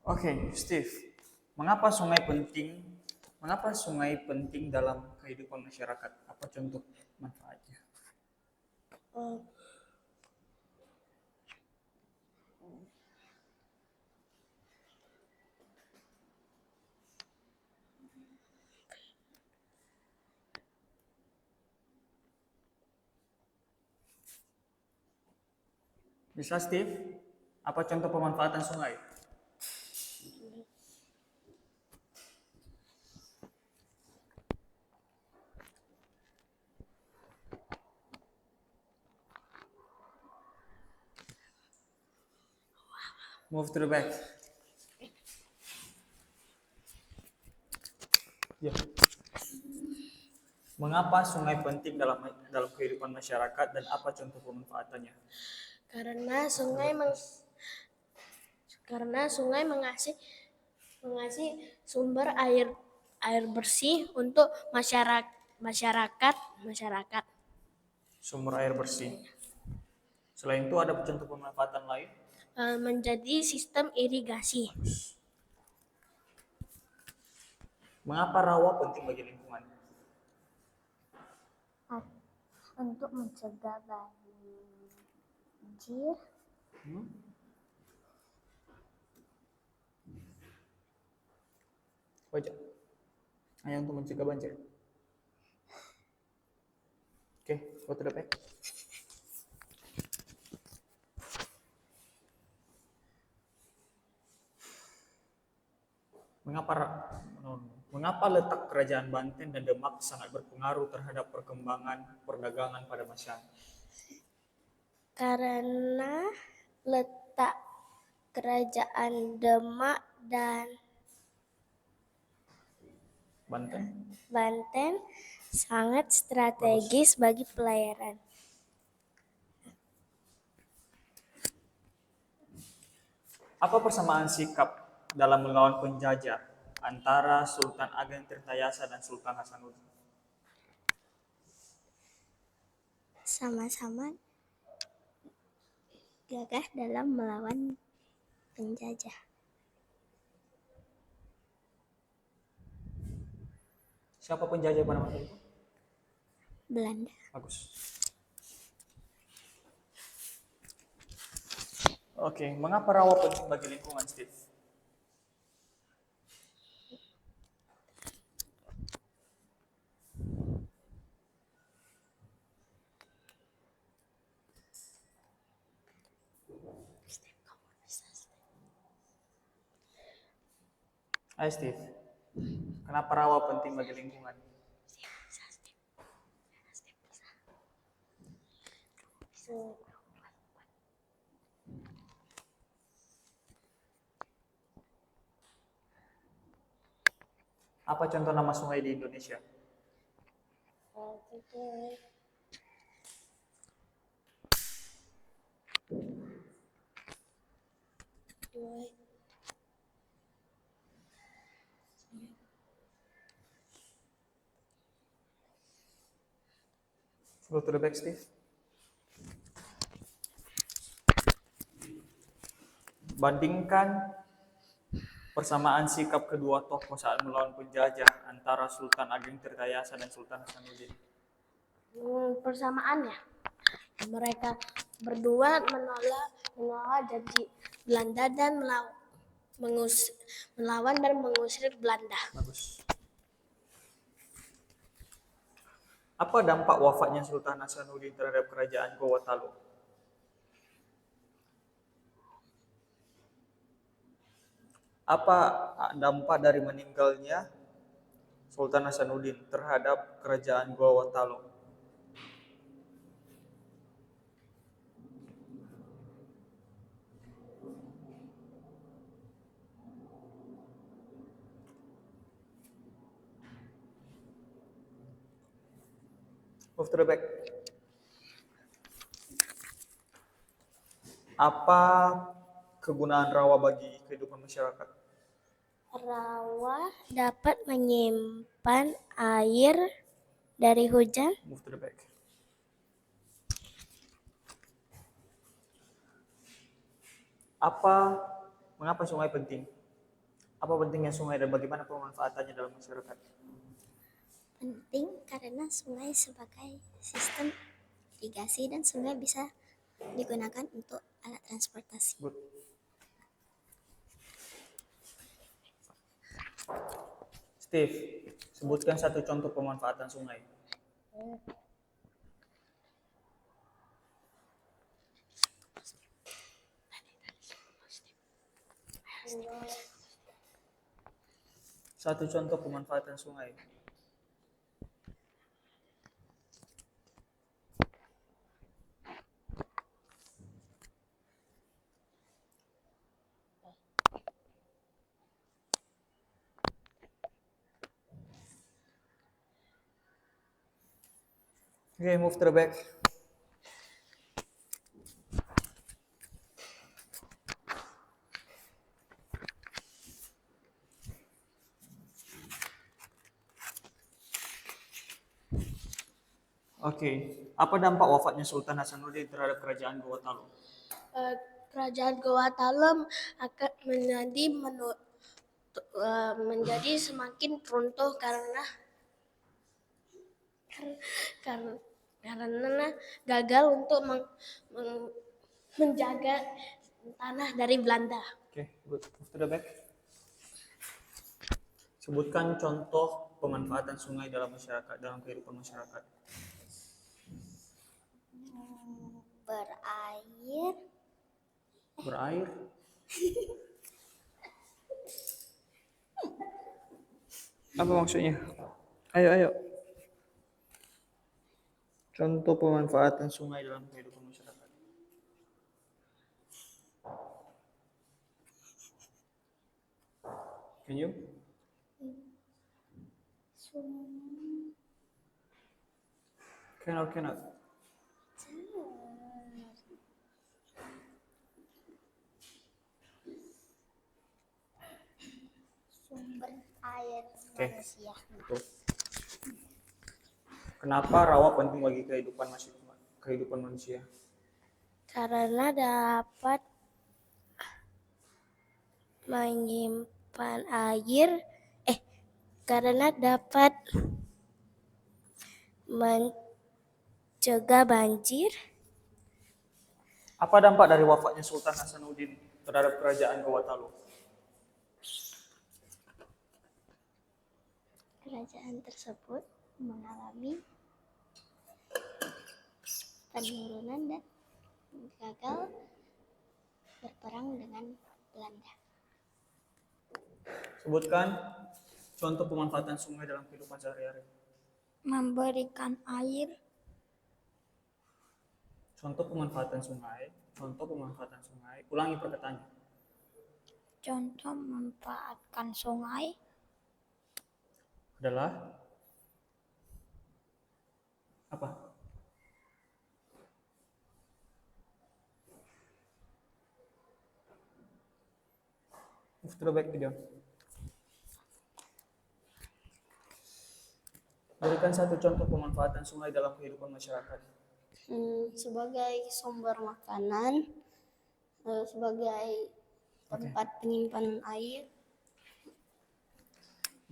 Oke, Steve. Mengapa sungai penting? Mengapa sungai penting dalam kehidupan masyarakat? Apa contoh manfaatnya? Bisa, Steve? Apa contoh pemanfaatan sungai? Move to the back. Ya. Mengapa sungai penting dalam kehidupan masyarakat dan apa contoh pemanfaatannya? Karena sungai mengasih sumber air bersih untuk masyarakat. Sumber air bersih. Selain itu ada contoh pemanfaatan lain? Menjadi sistem irigasi. Mengapa rawa penting bagi lingkungan? Untuk mencegah banjir. Wajah. Hanya untuk mencegah banjir. Oke, go to the back. Mengapa letak kerajaan Banten dan Demak sangat berpengaruh terhadap perkembangan perdagangan pada masa? Karena letak kerajaan Demak dan Banten sangat strategis bagi pelayaran. Apa persamaan sikap dalam melawan penjajah antara Sultan Ageng Tirtayasa dan Sultan Hasanuddin? Sama-sama gagah dalam melawan penjajah. Siapa penjajah pada masa itu? Belanda. Bagus. Oke, mengapa rawa penting bagi lingkungan, Steve? Hai Steve, kenapa rawa penting bagi lingkungan? Apa contoh nama sungai di Indonesia? Go to the back, Steve. Bandingkan persamaan sikap kedua tokoh saat melawan penjajah antara Sultan Ageng Tirtayasa dan Sultan Hasanuddin. Persamaannya, mereka berdua menolak janji Belanda dan melawan dan mengusir Belanda. Bagus. Apa dampak wafatnya Sultan Hasanuddin terhadap kerajaan Gorontalo? Apa dampak dari meninggalnya Sultan Hasanuddin terhadap kerajaan Gorontalo? Move to the back. Apa kegunaan rawa bagi kehidupan masyarakat? Rawa dapat menyimpan air dari hujan. Move to the back. Mengapa sungai penting? Apa pentingnya sungai dan bagaimana pemanfaatannya dalam masyarakat? Penting karena sungai sebagai sistem irigasi dan sungai bisa digunakan untuk alat transportasi. Good. Steve, sebutkan satu contoh pemanfaatan sungai. Satu contoh pemanfaatan sungai. Okay, move to the back. Oke, apa dampak wafatnya Sultan Hasanuddin terhadap kerajaan Gorontalo? Kerajaan Goa Talem akan menjadi semakin runtuh karena gagal untuk menjaga tanah dari Belanda. Oke, good. Move to the back. Sebutkan contoh pemanfaatan sungai dalam masyarakat, dalam kehidupan masyarakat. Berair, Berair. Apa maksudnya? Ayo. Contoh pemanfaatan sungai dalam kehidupan masyarakat. Can you? Cannot. sumber air Oke. manusia. Betul. Kenapa rawa penting bagi kehidupan manusia? Karena dapat menyimpan air, karena dapat mencegah banjir. Apa dampak dari wafatnya Sultan Hasanuddin terhadap kerajaan Gorontalo? Kerajaan tersebut mengalami penurunan dan gagal berperang dengan Belanda. Sebutkan contoh pemanfaatan sungai dalam kehidupan sehari-hari. Memberikan air, Contoh pemanfaatan sungai. Ulangi perkataannya. contoh memanfaatkan sungai, Adalah apa? Move to the back video. Berikan satu contoh pemanfaatan sungai dalam kehidupan masyarakat. sebagai sumber makanan, sebagai tempat penyimpanan air.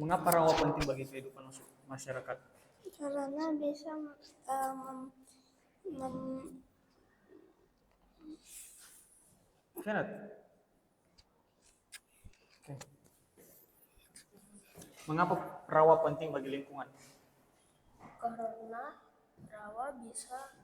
Mengapa rawa penting bagi kehidupan masyarakat? Karena bisa Kenneth. Oke. Mengapa rawa penting bagi lingkungan? karena rawa bisa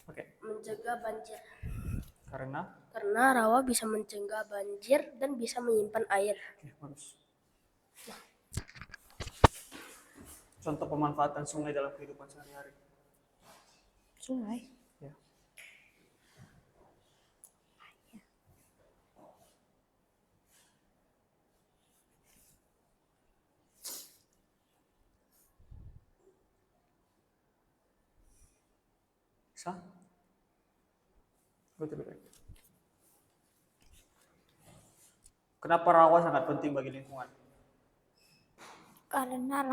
Oke. mencegah banjir. Karena Karena rawa bisa mencegah banjir dan bisa menyimpan air. Oke, bagus. Contoh pemanfaatan sungai dalam kehidupan sehari-hari. Sungai. Ya. Bisa? Go to the back. Kenapa rawa sangat penting bagi lingkungan? Karena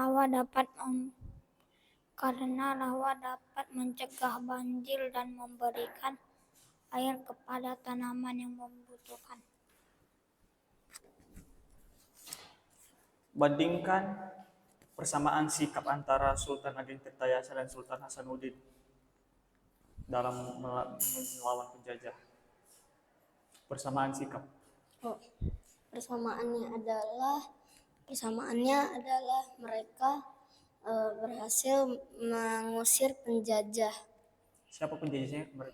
rawa dapat mencegah banjir dan memberikan air kepada tanaman yang membutuhkan. Bandingkan persamaan sikap antara Sultan Ageng Tirtayasa dan Sultan Hasanuddin dalam melawan penjajah. Persamaan sikap. Oh, persamaannya adalah mereka berhasil mengusir penjajah Siapa penjajahnya kemarin?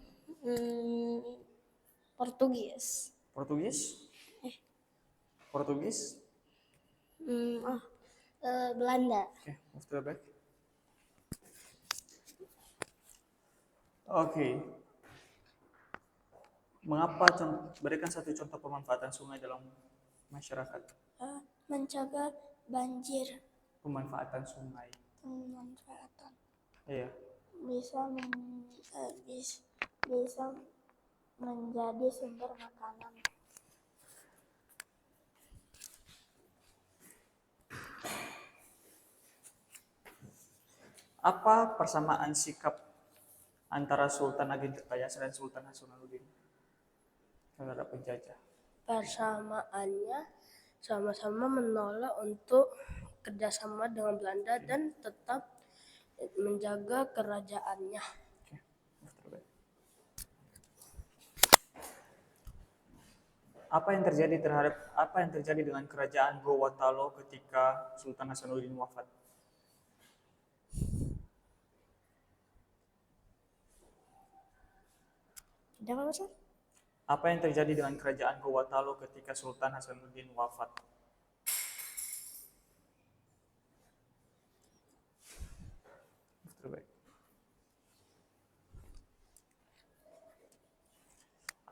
Portugis. Portugis? Portugis? Belanda. Oke, move to the back. Oke. Mengapa berikan satu contoh pemanfaatan sungai dalam masyarakat? Mencegah banjir. Pemanfaatan sungai. Pemanfaatan Iya. bisa menjadi sumber makanan. Apa persamaan sikap antara Sultan Ageng Tirtayasa dan Sultan Hasanuddin terhadap penjajah? Persamaannya sama-sama menolak untuk kerjasama dengan Belanda dan tetap menjaga kerajaannya. Oke, move to the back. Apa yang terjadi dengan kerajaan Gowatalo ketika Sultan Hasanuddin wafat? Apa yang terjadi dengan kerajaan Gowatalo ketika Sultan Hasanuddin wafat?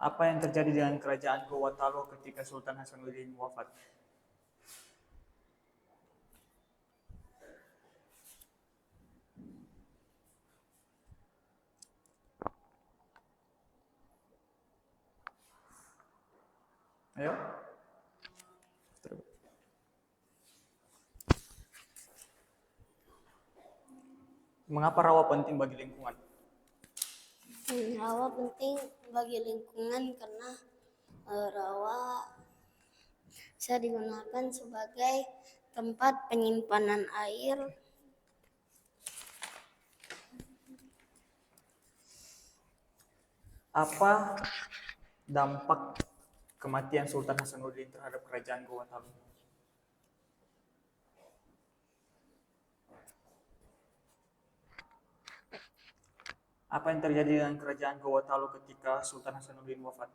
Apa yang terjadi dengan kerajaan Gowatalo ketika Sultan Hasanuddin wafat? Ayo. Mengapa rawa penting bagi lingkungan? Rawa penting bagi lingkungan karena rawa bisa digunakan sebagai tempat penyimpanan air. Apa dampak kematian Sultan Hasanuddin terhadap kerajaan Gowatalo? Apa yang terjadi dengan kerajaan Gowatalo ketika Sultan Hasanuddin wafat?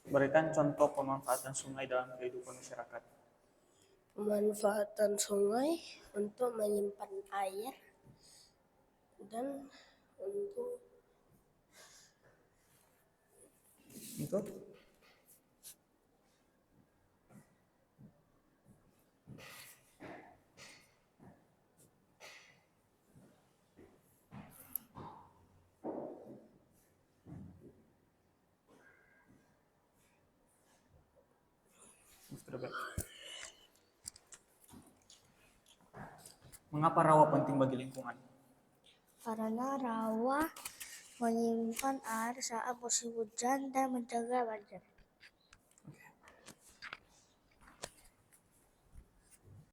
Berikan contoh pemanfaatan sungai dalam kehidupan masyarakat. Pemanfaatan sungai untuk menyimpan air dan untuk Mengapa rawa penting bagi lingkungan? Karena rawa menyimpan air saat musim hujan dan mencegah banjir.